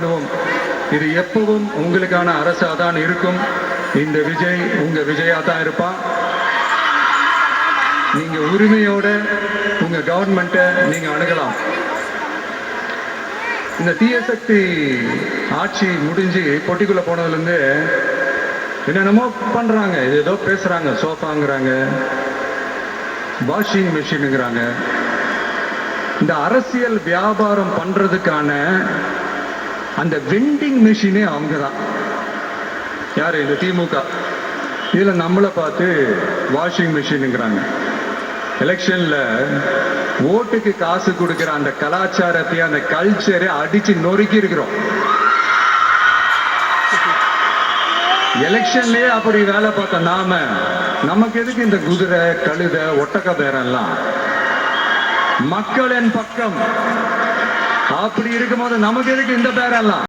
பண்ணுவோம். இது எப்பவும் உங்களுக்கான அரசா தான் இருக்கும். இந்த விஜய் உங்க விஜயா தான் இருப்பான். நீங்க உரிமையோட உங்க கவர்மெண்ட்டை நீங்க அணுகலாம். இந்த தீய சக்தி ஆட்சி முடிஞ்சு பொட்டிக்குள்ள போனதுல இருந்து என்னென்னமோ பண்றாங்க, ஏதோ பேசுறாங்க, சோஃபாங்கிறாங்க, வாஷிங் மிஷினுங்கிறாங்க. இந்த அரசியல் வியாபாரம் பண்றதுக்கான அந்த வெண்டிங் மிஷினே அவங்க தான். யாரு? இந்த திமுக. இதுல நம்மளை பார்த்து வாஷிங் மிஷினுங்கிறாங்க. எலெக்ஷன்ல ஓட்டுக்கு காசு கொடுக்கிற அந்த கலாச்சாரத்தை, அந்த கல்ச்சரை அடிச்சு நொறுக்கி இருக்கிறோம். எலெக்ஷன்லயே அப்படி வேலை பார்த்த நாம நமக்கு எதுக்கு இந்த குதிரை, கழுதை, ஒட்டக்க பேரெல்லாம்? மக்களின் பக்கம் அப்படி இருக்கும்போது நமக்கு எதுக்கு இந்த பேரெல்லாம்?